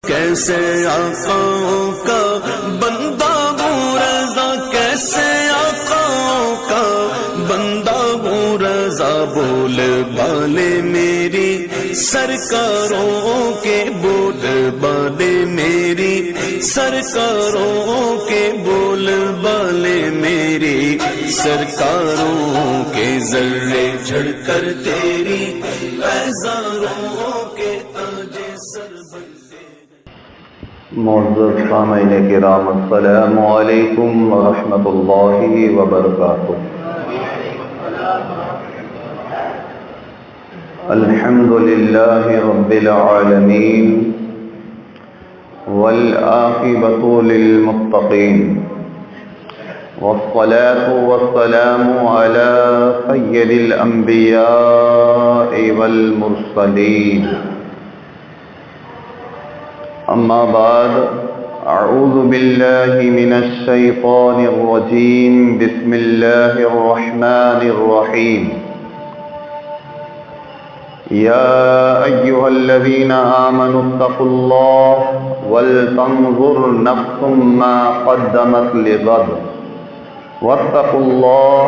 کیسے آقاؤں کا بندہ ہوں رضا، کیسے آقاؤں کا بندہ ہوں رضا، بول بالے میری سرکاروں کے، بول بالے میری سرکاروں کے، بول بالے میری سرکاروں کے، ذرے جھڑ کر تیری پیزاروں کے تاج سر بنتے۔ معزز سامعین کرام، السلام علیکم ورحمۃ اللہ وبرکاتہ۔ الحمد للہ رب العالمین والعاقبۃ للمتقین، والصلاة والسلام علی سید الانبیاء والمرسلین۔ اما بعد، اعوذ باللہ من الشیطان الرجیم، بسم اللہ الرحمن الرحیم۔ یا ایہا الذین آمنوا اتقوا اللہ ولتنظر نفس ما قدمت لغد واتقوا اللہ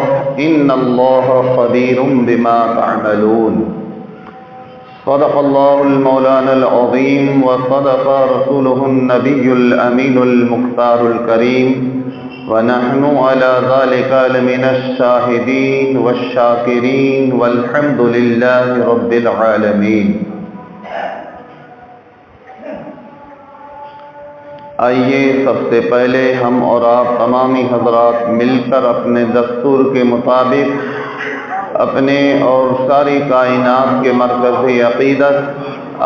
ان اللہ خبیر بما تعملون۔ صدق اللہ المولانا العظیم وصدق رسولہ النبی الامین المختار الکریم، ونحن على ذلك لمن الشاہدین والشاکرین والحمد للہ رب العالمین۔ آئیے سب سے پہلے ہم اور آپ تمامی حضرات مل کر اپنے دستور کے مطابق اپنے اور ساری کائنات کے مرکزی عقیدت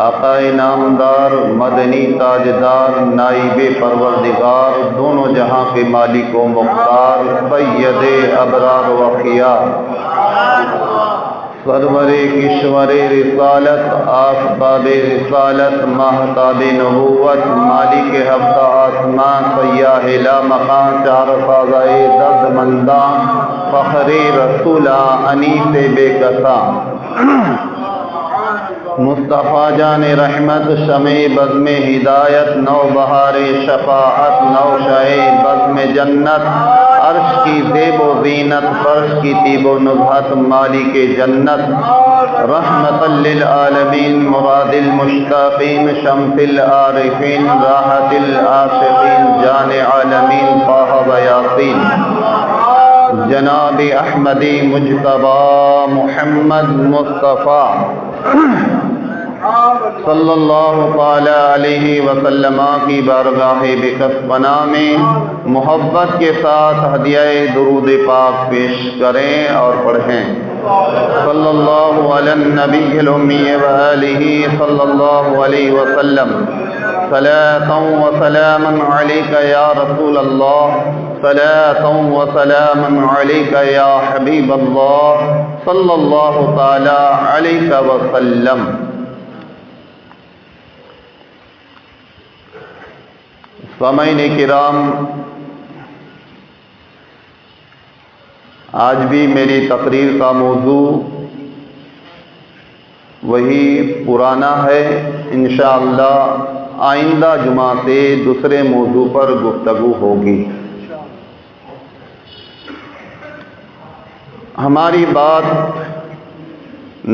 آقا نامدار، مدنی تاجدار، نائب پروردگار، دونوں جہاں کے مالک و مختار، سید ابرار و خیار، سرور کشور رسالت، آفتاب رسالت، ماہتاب نبوت، مالک ہفتہ آسمان، سیاہ لا مقام، چار سازہ درد منداں، فخر رسولہ، انیس بے کساں، مصطفیٰ جان رحمت، شمع بزم ہدایت، نو بہار شفاعت، نو شہ بزم جنت، عرش کی زیب و زینت، فرش کی طیب و نبہت، مالک جنت، رحمت للعالمین، مراد المشتاقین، شمس العارفین، راحت العاشقین، جان عالمین، طہ و یاسین، جناب احمدی مجتبیٰ محمد مصطفیٰ صلی اللہ تعالی علیہ وسلم کی بارگاہ بکسبنا میں محبت کے ساتھ ہدیہ درود پاک پیش کریں اور پڑھیں۔ صلی اللہ علی النبی الامی وآلہ صلی اللہ علیہ وسلم، صلاۃ و سلاما علیک یا رسول اللہ، صلاۃ و سلاما علیک یا حبیب اللہ، صلی اللہ تعالی علیہ وسلم۔ سامعین کرام، آج بھی میری تقریر کا موضوع وہی پرانا ہے۔ انشاءاللہ آئندہ جمعہ سے دوسرے موضوع پر گفتگو ہوگی۔ ہماری بات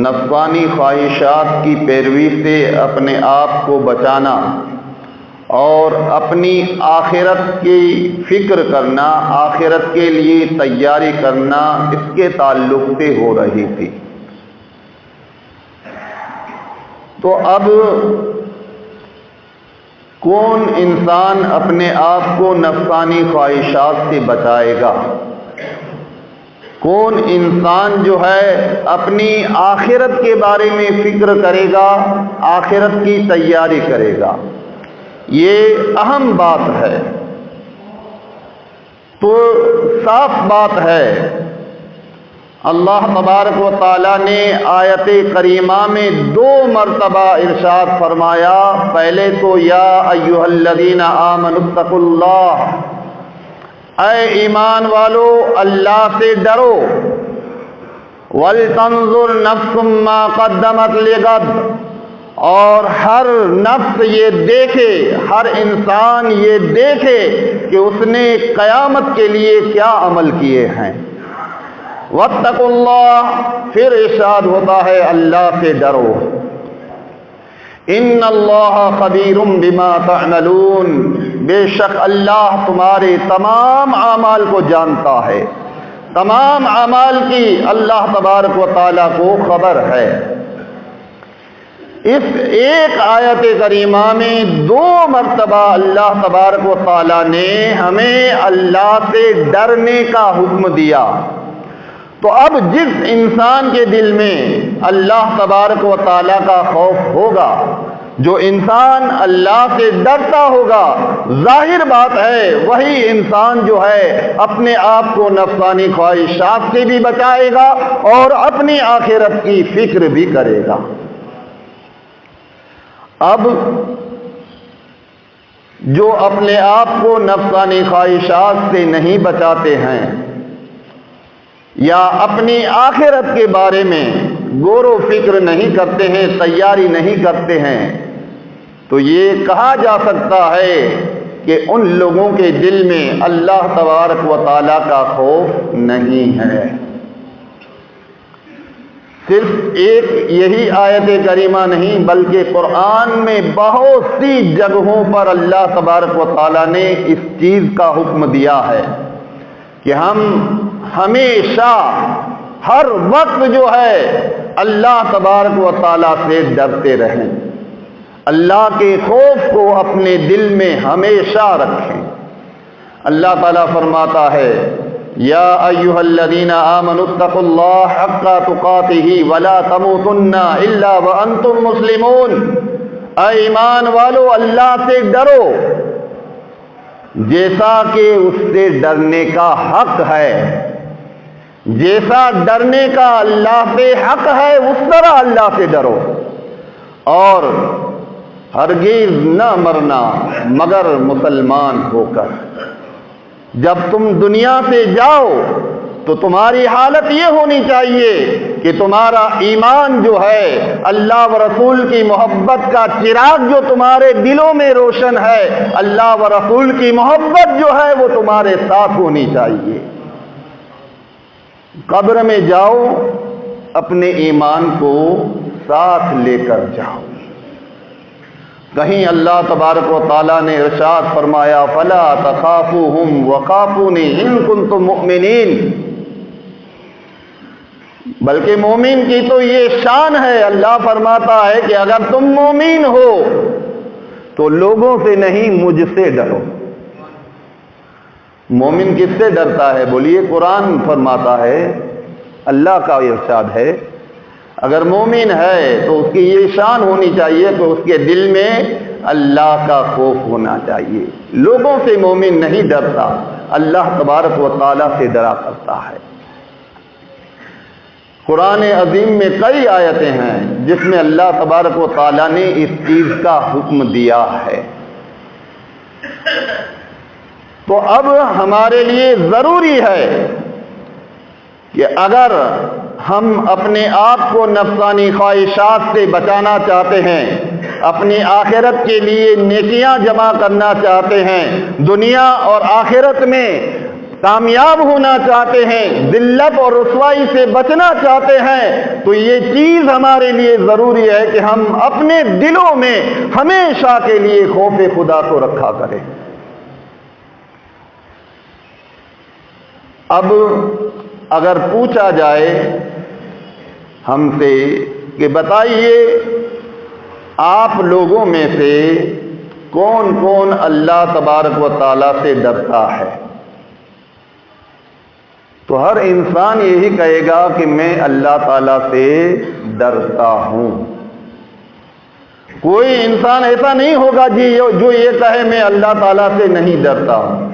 نفسانی خواہشات کی پیروی سے اپنے آپ کو بچانا اور اپنی آخرت کی فکر کرنا، آخرت کے لیے تیاری کرنا، اس کے تعلق سے ہو رہی تھی۔ تو اب کون انسان اپنے آپ کو نفسانی خواہشات سے بچائے گا؟ کون انسان جو ہے اپنی آخرت کے بارے میں فکر کرے گا، آخرت کی تیاری کرے گا؟ یہ اہم بات ہے۔ تو صاف بات ہے، اللہ تبارک و تعالیٰ نے آیت کریمہ میں 2 مرتبہ ارشاد فرمایا۔ پہلے تو یا ایھا الذین آمنوا اتقوا اللہ، اے ایمان والو اللہ سے ڈرو، وَلْتَنْظُرْ نَفْسٌ مَّا قَدَّمَتْ لِغَدٍ، اور ہر نفس یہ دیکھے، ہر انسان یہ دیکھے کہ اس نے قیامت کے لیے کیا عمل کیے ہیں۔ واتقوا اللہ، پھر ارشاد ہوتا ہے اللہ سے ڈرو۔ ان اللہ خبیر بما تعملون، بے شک اللہ تمہارے تمام اعمال کو جانتا ہے، تمام اعمال کی اللہ تبارک و تعالیٰ کو خبر ہے۔ اس ایک آیت کریمہ میں 2 مرتبہ اللہ تبارک و تعالیٰ نے ہمیں اللہ سے ڈرنے کا حکم دیا۔ تو اب جس انسان کے دل میں اللہ تبارک و تعالیٰ کا خوف ہوگا، جو انسان اللہ سے ڈرتا ہوگا، ظاہر بات ہے وہی انسان جو ہے اپنے آپ کو نفسانی خواہشات سے بھی بچائے گا اور اپنی آخرت کی فکر بھی کرے گا۔ اب جو اپنے آپ کو نفسانی خواہشات سے نہیں بچاتے ہیں یا اپنی آخرت کے بارے میں غور و فکر نہیں کرتے ہیں، تیاری نہیں کرتے ہیں، تو یہ کہا جا سکتا ہے کہ ان لوگوں کے دل میں اللہ تبارک و تعالیٰ کا خوف نہیں ہے۔ صرف ایک یہی آیت کریمہ نہیں بلکہ قرآن میں بہت سی جگہوں پر اللہ تبارک و تعالیٰ نے اس چیز کا حکم دیا ہے کہ ہم ہمیشہ ہر وقت جو ہے اللہ تبارک و تعالیٰ سے ڈرتے رہیں، اللہ کے خوف کو اپنے دل میں ہمیشہ رکھیں۔ اللہ تعالیٰ فرماتا ہے یا ایھا الذین آمنوا اتقوا اللہ حق تقاتہ ولا تموتن الا وانتم مسلمون، اے ایمان والو اللہ سے ڈرو جیسا کہ اس سے ڈرنے کا حق ہے، جیسا ڈرنے کا اللہ سے حق ہے اس طرح اللہ سے ڈرو، اور ہرگز نہ مرنا مگر مسلمان ہو کر۔ جب تم دنیا سے جاؤ تو تمہاری حالت یہ ہونی چاہیے کہ تمہارا ایمان جو ہے، اللہ و رسول کی محبت کا چراغ جو تمہارے دلوں میں روشن ہے، اللہ و رسول کی محبت جو ہے وہ تمہارے ساتھ ہونی چاہیے۔ قبر میں جاؤ اپنے ایمان کو ساتھ لے کر جاؤ۔ کہیں اللہ تبارک و تعالیٰ نے ارشاد فرمایا فلا تخافوہم وخافونی ان کنتم مؤمنین، بلکہ مومن کی تو یہ شان ہے، اللہ فرماتا ہے کہ اگر تم مومن ہو تو لوگوں سے نہیں مجھ سے ڈرو۔ مومن کس سے ڈرتا ہے بولیے؟ قرآن فرماتا ہے، اللہ کا ارشاد ہے، اگر مومن ہے تو اس کی یہ شان ہونی چاہیے کہ اس کے دل میں اللہ کا خوف ہونا چاہیے۔ لوگوں سے مومن نہیں ڈرتا، اللہ تبارک و تعالیٰ سے ڈرا کرتا ہے۔ قرآن عظیم میں کئی آیتیں ہیں جس میں اللہ تبارک و تعالیٰ نے اس چیز کا حکم دیا ہے۔ تو اب ہمارے لیے ضروری ہے کہ اگر ہم اپنے آپ کو نفسانی خواہشات سے بچانا چاہتے ہیں، اپنی آخرت کے لیے نیکیاں جمع کرنا چاہتے ہیں، دنیا اور آخرت میں کامیاب ہونا چاہتے ہیں، ذلت اور رسوائی سے بچنا چاہتے ہیں، تو یہ چیز ہمارے لیے ضروری ہے کہ ہم اپنے دلوں میں ہمیشہ کے لیے خوف خدا کو رکھا کریں۔ اب اگر پوچھا جائے ہم سے کہ بتائیے آپ لوگوں میں سے کون کون اللہ تبارک و تعالیٰ سے ڈرتا ہے، تو ہر انسان یہی کہے گا کہ میں اللہ تعالیٰ سے ڈرتا ہوں۔ کوئی انسان ایسا نہیں ہوگا جو یہ کہے میں اللہ تعالیٰ سے نہیں ڈرتا ہوں۔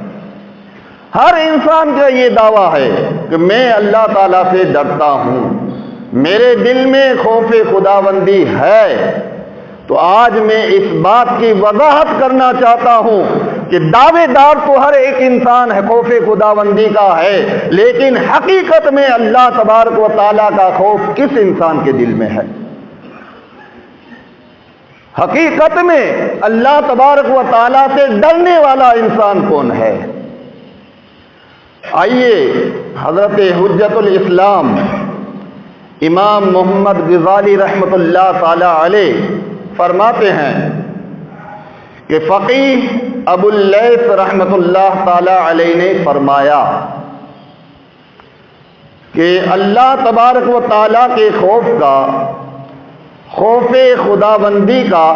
ہر انسان کا یہ دعویٰ ہے کہ میں اللہ تعالیٰ سے ڈرتا ہوں، میرے دل میں خوف خداوندی ہے۔ تو آج میں اس بات کی وضاحت کرنا چاہتا ہوں کہ دعوے دار تو ہر ایک انسان ہے خوف خداوندی کا ہے، لیکن حقیقت میں اللہ تبارک و تعالیٰ کا خوف کس انسان کے دل میں ہے؟ حقیقت میں اللہ تبارک و تعالیٰ سے ڈرنے والا انسان کون ہے؟ آئیے حضرت حجت الاسلام امام محمد غزالی رحمۃ اللہ تعالی علیہ فرماتے ہیں کہ فقیہ ابو اللیث رحمۃ اللہ تعالی علیہ نے فرمایا کہ اللہ تبارک و تعالیٰ کے خوف کا، خوف خداوندی کا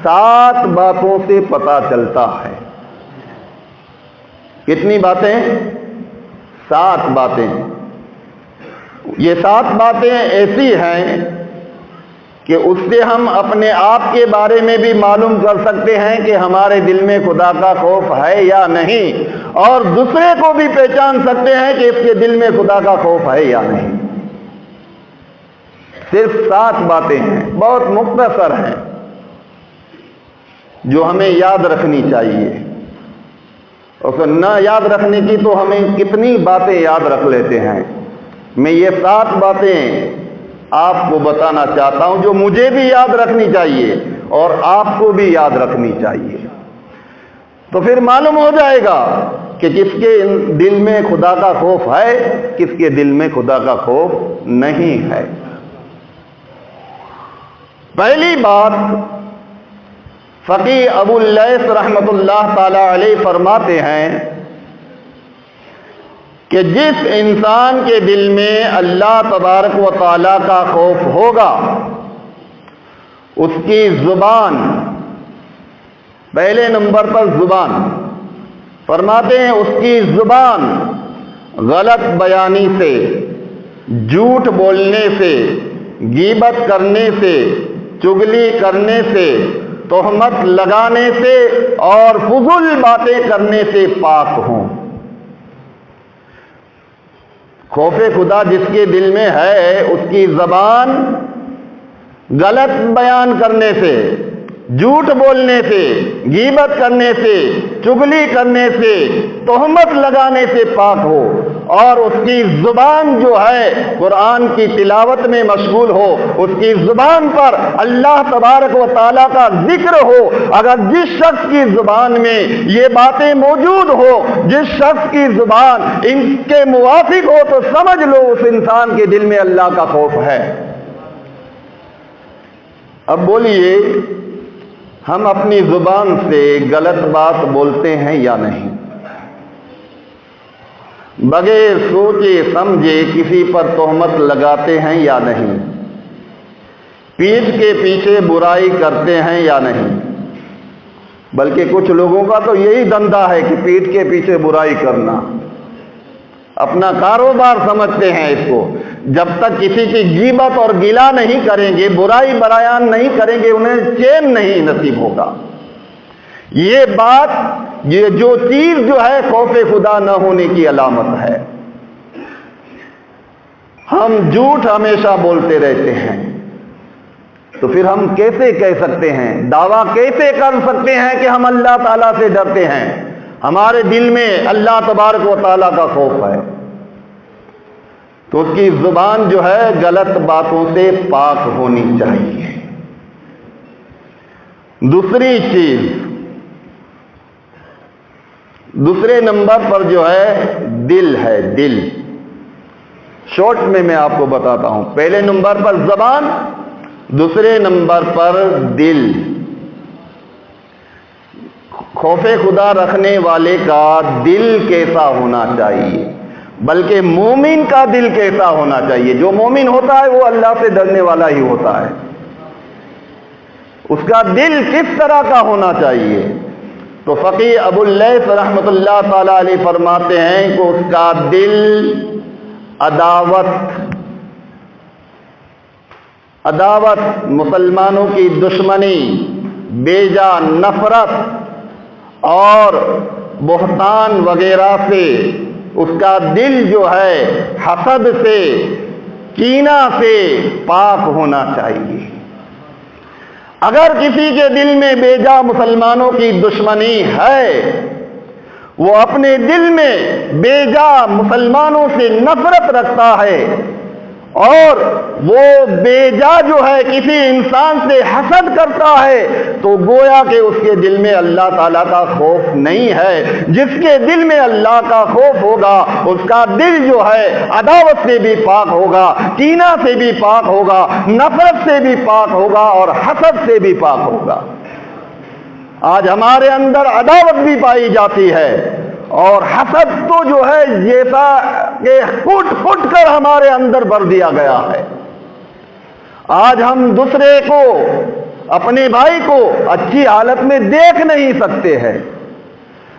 7 باتوں سے پتہ چلتا ہے۔ کتنی باتیں؟ 7 باتیں۔ یہ 7 باتیں ایسی ہیں کہ اس سے ہم اپنے آپ کے بارے میں بھی معلوم کر سکتے ہیں کہ ہمارے دل میں خدا کا خوف ہے یا نہیں، اور دوسرے کو بھی پہچان سکتے ہیں کہ اس کے دل میں خدا کا خوف ہے یا نہیں۔ صرف 7 باتیں ہیں، بہت مختصر ہیں، جو ہمیں یاد رکھنی چاہیے۔ اور نہ یاد رکھنے کی تو ہمیں کتنی باتیں یاد رکھ لیتے ہیں۔ میں یہ 7 باتیں آپ کو بتانا چاہتا ہوں جو مجھے بھی یاد رکھنی چاہیے اور آپ کو بھی یاد رکھنی چاہیے، تو پھر معلوم ہو جائے گا کہ کس کے دل میں خدا کا خوف ہے، کس کے دل میں خدا کا خوف نہیں ہے۔ پہلی بات، فقیہ ابو اللیث رحمۃ اللہ تعالی علیہ فرماتے ہیں کہ جس انسان کے دل میں اللہ تبارک و تعالیٰ کا خوف ہوگا، اس کی زبان، پہلے نمبر پر زبان، فرماتے ہیں اس کی زبان غلط بیانی سے، جھوٹ بولنے سے، غیبت کرنے سے، چغلی کرنے سے، تہمت لگانے سے اور فضول باتیں کرنے سے پاک ہوں۔ خوف خدا جس کے دل میں ہے، اس کی زبان غلط بیان کرنے سے، جھوٹ بولنے سے، غیبت کرنے سے، چغلی کرنے سے، تہمت لگانے سے پاک ہو، اور اس کی زبان جو ہے قرآن کی تلاوت میں مشغول ہو، اس کی زبان پر اللہ تبارک و تعالیٰ کا ذکر ہو۔ اگر جس شخص کی زبان میں یہ باتیں موجود ہو، جس شخص کی زبان ان کے موافق ہو، تو سمجھ لو اس انسان کے دل میں اللہ کا خوف ہے۔ اب بولیے، ہم اپنی زبان سے غلط بات بولتے ہیں یا نہیں؟ بغیر سوچے سمجھے کسی پر تہمت لگاتے ہیں یا نہیں؟ پیٹھ کے پیچھے برائی کرتے ہیں یا نہیں؟ بلکہ کچھ لوگوں کا تو یہی دھندا ہے کہ پیٹھ کے پیچھے برائی کرنا، اپنا کاروبار سمجھتے ہیں اس کو۔ جب تک کسی کی غیبت اور گلہ نہیں کریں گے، برائی بیان نہیں کریں گے، انہیں چین نہیں نصیب ہوگا۔ یہ بات، یہ جو چیز جو ہے خوف خدا نہ ہونے کی علامت ہے۔ ہم جھوٹ ہمیشہ بولتے رہتے ہیں، تو پھر ہم کیسے کہہ سکتے ہیں، دعویٰ کیسے کر سکتے ہیں کہ ہم اللہ تعالیٰ سے ڈرتے ہیں، ہمارے دل میں اللہ تبارک و تعالیٰ کا خوف ہے؟ تو اس کی زبان جو ہے غلط باتوں سے پاک ہونی چاہیے۔ دوسری چیز، دوسرے نمبر پر جو ہے دل ہے، دل۔ شارٹ میں آپ کو بتاتا ہوں، پہلے نمبر پر زبان، دوسرے نمبر پر دل۔ خوف خدا رکھنے والے کا دل کیسا ہونا چاہیے، بلکہ مومن کا دل کیسا ہونا چاہیے؟ جو مومن ہوتا ہے وہ اللہ سے ڈرنے والا ہی ہوتا ہے۔ اس کا دل کس طرح کا ہونا چاہیے؟ تو فقیہ ابو اللیث رحمۃ اللہ تعالی علیہ فرماتے ہیں کہ اس کا دل عداوت، مسلمانوں کی دشمنی، بیجا نفرت اور بہتان وغیرہ سے، اس کا دل جو ہے حسد سے، کینہ سے پاک ہونا چاہیے۔ اگر کسی کے دل میں بیجا مسلمانوں کی دشمنی ہے، وہ اپنے دل میں بیجا مسلمانوں سے نفرت رکھتا ہے اور وہ بیجا جو ہے کسی انسان سے حسد کرتا ہے تو گویا کہ اس کے دل میں اللہ تعالیٰ کا خوف نہیں ہے۔ جس کے دل میں اللہ کا خوف ہوگا اس کا دل جو ہے عداوت سے بھی پاک ہوگا، کینہ سے بھی پاک ہوگا، نفرت سے بھی پاک ہوگا اور حسد سے بھی پاک ہوگا۔ آج ہمارے اندر عداوت بھی پائی جاتی ہے اور حسد تو جو ہے جیسا کہ پھٹ پھٹ کر ہمارے اندر بھر دیا گیا ہے۔ آج ہم دوسرے کو، اپنے بھائی کو اچھی حالت میں دیکھ نہیں سکتے ہیں۔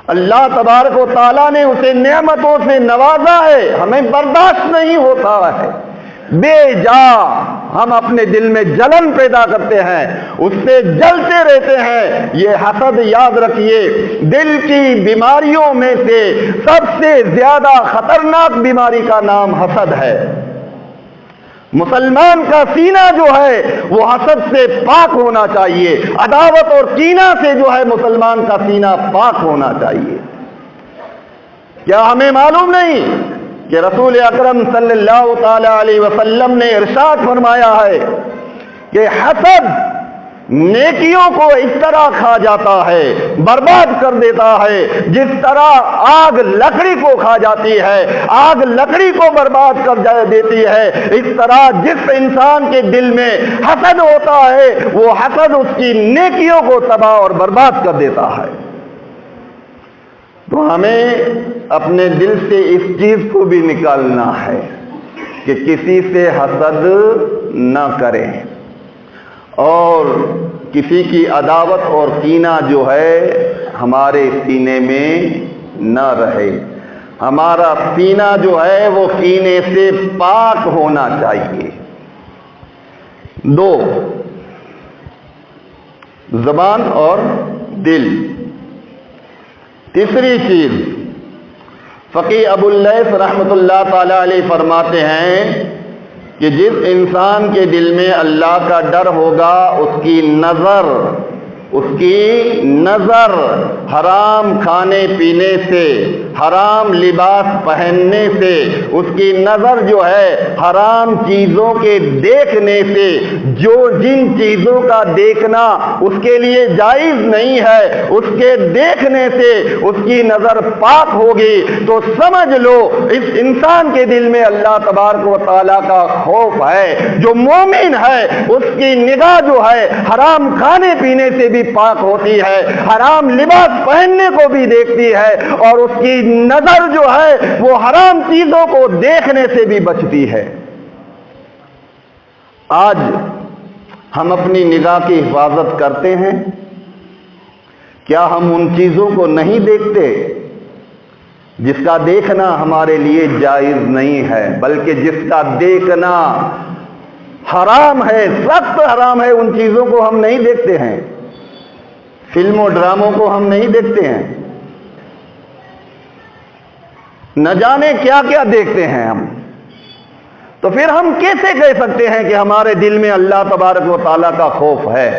اللہ تبارک و تعالیٰ نے اسے نعمتوں سے نوازا ہے، ہمیں برداشت نہیں ہوتا ہے، بے جا ہم اپنے دل میں جلن پیدا کرتے ہیں، اس سے جلتے رہتے ہیں۔ یہ حسد یاد رکھیے دل کی بیماریوں میں سے سب سے زیادہ خطرناک بیماری کا نام حسد ہے۔ مسلمان کا سینہ جو ہے وہ حسد سے پاک ہونا چاہیے، عداوت اور کینہ سے جو ہے مسلمان کا سینہ پاک ہونا چاہیے۔ کیا ہمیں معلوم نہیں کہ رسول اکرم صلی اللہ تعالی علیہ وسلم نے ارشاد فرمایا ہے کہ حسد نیکیوں کو اس طرح کھا جاتا ہے، برباد کر دیتا ہے، جس طرح آگ لکڑی کو کھا جاتی ہے، آگ لکڑی کو برباد کر دیتی ہے، اس طرح جس انسان کے دل میں حسد ہوتا ہے وہ حسد اس کی نیکیوں کو تباہ اور برباد کر دیتا ہے۔ تو ہمیں اپنے دل سے اس چیز کو بھی نکالنا ہے کہ کسی سے حسد نہ کریں اور کسی کی عداوت اور کینہ جو ہے ہمارے سینے میں نہ رہے۔ ہمارا سینہ جو ہے وہ کینے سے پاک ہونا چاہیے۔ 2، زبان اور دل۔ تیسری چیز، فقی ابو اللیث رحمۃ اللہ تعالی علیہ فرماتے ہیں کہ جس انسان کے دل میں اللہ کا ڈر ہوگا اس کی نظر حرام کھانے پینے سے، حرام لباس پہننے سے، اس کی نظر جو ہے حرام چیزوں کے دیکھنے سے، جو جن چیزوں کا دیکھنا اس کے لیے جائز نہیں ہے اس کے دیکھنے سے اس کی نظر پاک ہوگی، تو سمجھ لو اس انسان کے دل میں اللہ تبارک و تعالیٰ کا خوف ہے۔ جو مومن ہے اس کی نگاہ جو ہے حرام کھانے پینے سے بھی پاک ہوتی ہے، حرام لباس پہننے کو بھی دیکھتی ہے، اور اس کی نظر جو ہے وہ حرام چیزوں کو دیکھنے سے بھی بچتی ہے۔ آج ہم اپنی نگاہ کی حفاظت کرتے ہیں؟ کیا ہم ان چیزوں کو نہیں دیکھتے جس کا دیکھنا ہمارے لیے جائز نہیں ہے، بلکہ جس کا دیکھنا حرام ہے، سخت حرام ہے، ان چیزوں کو ہم نہیں دیکھتے ہیں؟ فلموں ڈراموں کو ہم نہیں دیکھتے ہیں؟ نہ جانے کیا کیا دیکھتے ہیں ہم، تو پھر ہم کیسے کہہ سکتے ہیں کہ ہمارے دل میں اللہ تبارک و تعالیٰ کا خوف ہے؟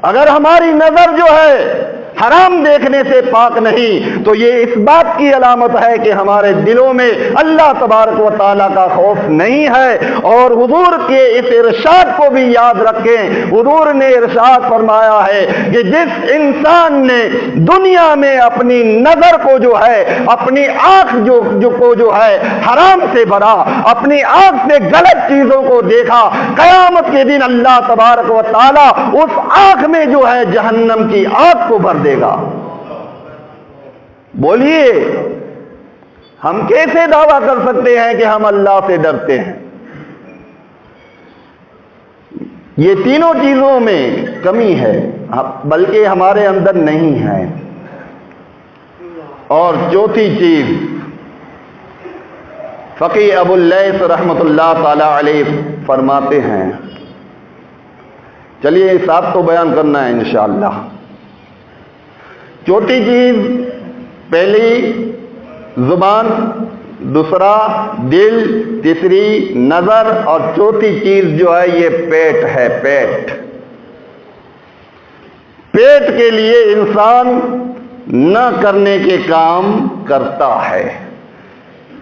اگر ہماری نظر جو ہے حرام دیکھنے سے پاک نہیں تو یہ اس بات کی علامت ہے کہ ہمارے دلوں میں اللہ تبارک و تعالیٰ کا خوف نہیں ہے۔ اور حضور کے اس ارشاد کو بھی یاد رکھیں، حضور نے ارشاد فرمایا ہے کہ جس انسان نے دنیا میں اپنی نظر کو جو ہے، اپنی آنکھ جو ہے حرام سے بھرا، اپنی آنکھ سے غلط چیزوں کو دیکھا، قیامت کے دن اللہ تبارک و تعالیٰ اس آنکھ میں جو ہے جہنم کی آگ کو بھر دے گا۔ بولیے ہم کیسے دعویٰ کر سکتے ہیں کہ ہم اللہ سے ڈرتے ہیں؟ یہ تینوں چیزوں میں کمی ہے، بلکہ ہمارے اندر نہیں ہے۔ اور چوتھی چیز، فقی ابو اللیث رحمۃ اللہ تعالی علیہ فرماتے ہیں، چلیے حساب تو بیان کرنا ہے انشاءاللہ۔ چوتھی چیز، پہلی زبان، دوسرا دل، تیسری نظر، اور چوتھی چیز جو ہے یہ پیٹ ہے۔ پیٹ کے لیے انسان نہ کرنے کے کام کرتا ہے۔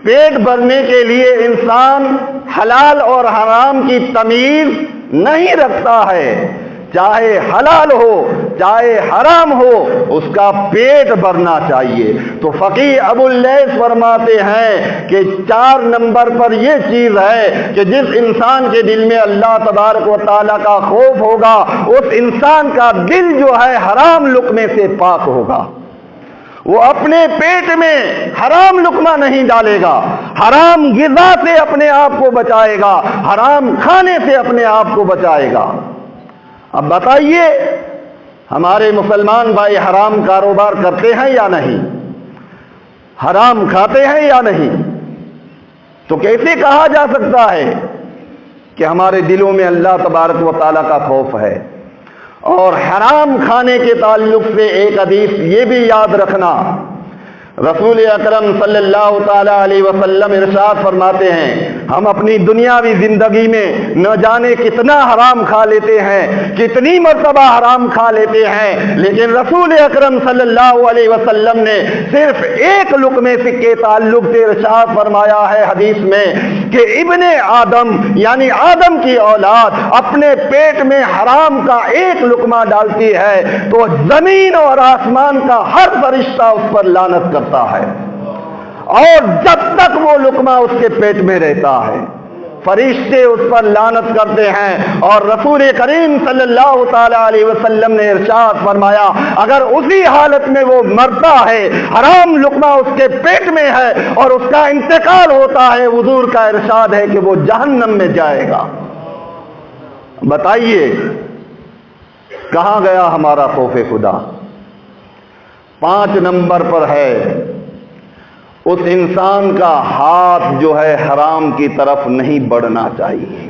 پیٹ بھرنے کے لیے انسان حلال اور حرام کی تمیز نہیں رکھتا ہے، چاہے حلال ہو چاہے حرام ہو اس کا پیٹ بھرنا چاہیے۔ تو فقی ابو اللیث فرماتے ہیں کہ 4 نمبر پر یہ چیز ہے کہ جس انسان کے دل میں اللہ تبارک و تعالیٰ کا خوف ہوگا اس انسان کا دل جو ہے حرام لقمے سے پاک ہوگا، وہ اپنے پیٹ میں حرام لقمہ نہیں ڈالے گا، حرام غذا سے اپنے آپ کو بچائے گا، حرام کھانے سے اپنے آپ کو بچائے گا۔ اب بتائیے ہمارے مسلمان بھائی حرام کاروبار کرتے ہیں یا نہیں؟ حرام کھاتے ہیں یا نہیں؟ تو کیسے کہا جا سکتا ہے کہ ہمارے دلوں میں اللہ تبارک و تعالیٰ کا خوف ہے؟ اور حرام کھانے کے تعلق سے ایک حدیث یہ بھی یاد رکھنا، رسول اکرم صلی اللہ تعالی علیہ وسلم ارشاد فرماتے ہیں ہم اپنی دنیاوی زندگی میں نہ جانے کتنا حرام کھا لیتے ہیں، کتنی مرتبہ حرام کھا لیتے ہیں، لیکن رسول اکرم صلی اللہ علیہ وسلم نے صرف ایک لقمے سے کے تعلق سے ارشاد فرمایا ہے حدیث میں کہ ابن آدم یعنی آدم کی اولاد اپنے پیٹ میں حرام کا ایک لقمہ ڈالتی ہے تو زمین اور آسمان کا ہر فرشتہ اس پر لعنت کرتا ہے، اور جب تک وہ لقمہ اس کے پیٹ میں رہتا ہے فرشتے اس پر لعنت کرتے ہیں۔ اور رسول کریم صلی اللہ تعالی علیہ وسلم نے ارشاد فرمایا اگر اسی حالت میں وہ مرتا ہے، حرام لقمہ اس کے پیٹ میں ہے اور اس کا انتقال ہوتا ہے، حضور کا ارشاد ہے کہ وہ جہنم میں جائے گا۔ بتائیے کہاں گیا ہمارا خوف خدا؟ 5 نمبر پر ہے اس انسان کا ہاتھ جو ہے حرام کی طرف نہیں بڑھنا چاہیے،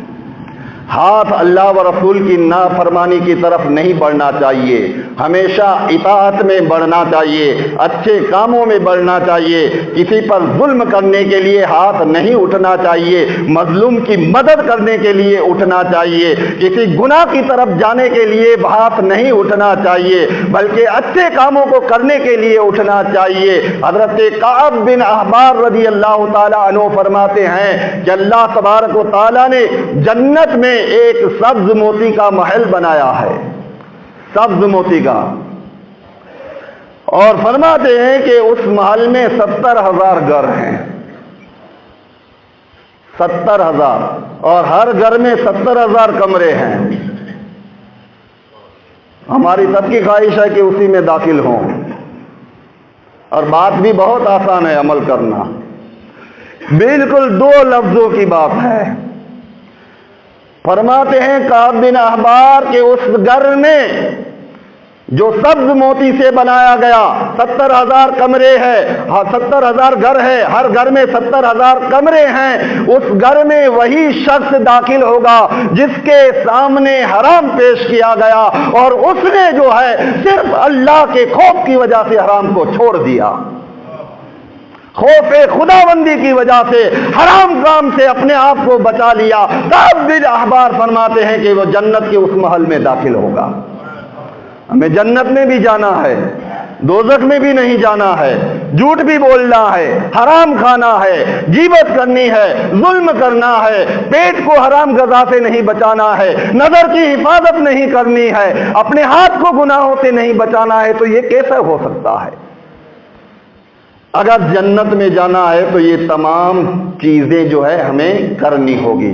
ہاتھ اللہ و رسول کی نافرمانی کی طرف نہیں بڑھنا چاہیے، ہمیشہ اطاعت میں بڑھنا چاہیے، اچھے کاموں میں بڑھنا چاہیے، کسی پر ظلم کرنے کے لیے ہاتھ نہیں اٹھنا چاہیے، مظلوم کی مدد کرنے کے لیے اٹھنا چاہیے، کسی گناہ کی طرف جانے کے لیے ہاتھ نہیں اٹھنا چاہیے بلکہ اچھے کاموں کو کرنے کے لیے اٹھنا چاہیے۔ حضرت کعب بن احبار رضی اللہ تعالیٰ عنہ فرماتے ہیں کہ اللہ تبارک و تعالیٰ نے جنت میں ایک سبز موتی کا محل بنایا ہے، سبز موتی کا، اور فرماتے ہیں کہ اس محل میں 70,000 گھر ہیں، 70,000، اور ہر گھر میں 70,000 کمرے ہیں۔ ہماری سب کی خواہش ہے کہ اسی میں داخل ہوں، اور بات بھی بہت آسان ہے عمل کرنا، بالکل 2 لفظوں کی بات ہے۔ فرماتے ہیں کعب بن احبار کہ اس گھر میں جو سبز موتی سے بنایا گیا 70,000 کمرے ہیں، 70,000 گھر ہے، ہر گھر میں 70,000 کمرے ہیں، اس گھر میں وہی شخص داخل ہوگا جس کے سامنے حرام پیش کیا گیا اور اس نے جو ہے صرف اللہ کے خوف کی وجہ سے حرام کو چھوڑ دیا، خوف خداوندی کی وجہ سے حرام کام سے اپنے آپ کو بچا لیا۔ کعب بن احبار فرماتے ہیں کہ وہ جنت کے اس محل میں داخل ہوگا۔ ہمیں جنت میں بھی جانا ہے، دوزخ میں بھی نہیں جانا ہے، جھوٹ بھی بولنا ہے، حرام کھانا ہے، غیبت کرنی ہے، ظلم کرنا ہے، پیٹ کو حرام غذا سے نہیں بچانا ہے، نظر کی حفاظت نہیں کرنی ہے، اپنے ہاتھ کو گناہوں سے نہیں بچانا ہے، تو یہ کیسے ہو سکتا ہے؟ اگر جنت میں جانا ہے تو یہ تمام چیزیں جو ہے ہمیں کرنی ہوگی۔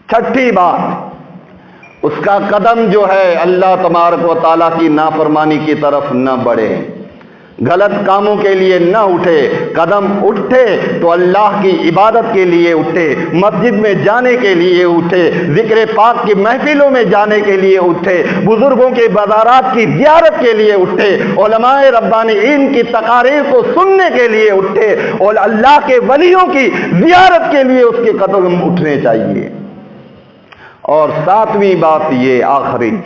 6ٹھی بات، اس کا قدم جو ہے اللہ تبارک و تعالیٰ کی نافرمانی کی طرف نہ بڑھے، غلط کاموں کے لیے نہ اٹھے، قدم اٹھے تو اللہ کی عبادت کے لیے اٹھے، مسجد میں جانے کے لیے اٹھے، ذکر پاک کی محفلوں میں جانے کے لیے اٹھے، بزرگوں کے بازارات کی زیارت کے لیے اٹھے، علماء ربانیین کی تقاریر کو سننے کے لیے اٹھے، اور اللہ کے ولیوں کی زیارت کے لیے اس کے قدم اٹھنے چاہیے۔ اور 7ویں بات یہ آخری،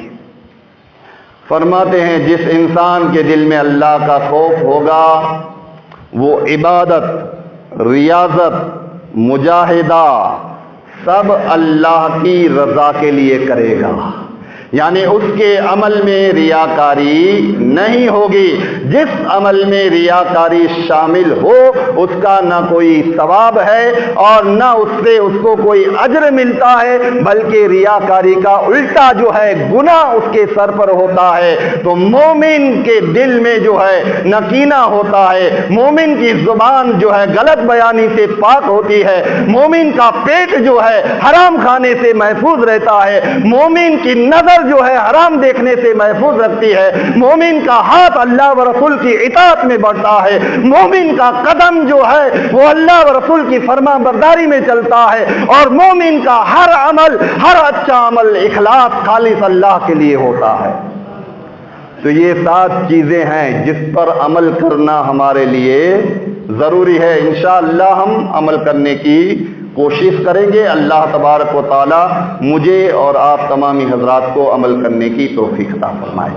فرماتے ہیں جس انسان کے دل میں اللہ کا خوف ہوگا وہ عبادت، ریاضت، مجاہدہ سب اللہ کی رضا کے لیے کرے گا، یعنی اس کے عمل میں ریاکاری نہیں ہوگی. جس عمل میں ریاکاری شامل ہو اس کا نہ کوئی ثواب ہے اور نہ اس سے اس کو کوئی اجر ملتا ہے، بلکہ ریاکاری کا الٹا جو ہے گناہ اس کے سر پر ہوتا ہے. تو مومن کے دل میں جو ہے نہ کینہ ہوتا ہے، مومن کی زبان جو ہے غلط بیانی سے پاک ہوتی ہے، مومن کا پیٹ جو ہے حرام کھانے سے محفوظ رہتا ہے، مومن کی نظر جو ہے حرام دیکھنے سے محفوظ رکھتی ہے، مومن کا ہاتھ اللہ و رسول کی اطاعت میں بڑھتا ہے، مومن کا قدم جو ہے وہ اللہ و رسول کی فرما برداری میں چلتا ہے، اور مومن کا ہر عمل، ہر اچھا عمل اخلاص خالص اللہ کے لیے ہوتا ہے. تو یہ 7 چیزیں ہیں جس پر عمل کرنا ہمارے لیے ضروری ہے. انشاءاللہ ہم عمل کرنے کی کوشش کریں گے. اللہ تبارک و تعالی مجھے اور آپ تمامی حضرات کو عمل کرنے کی توفیق عطا فرمائے.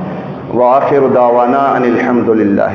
وآخر دعوانا ان الحمد للہ.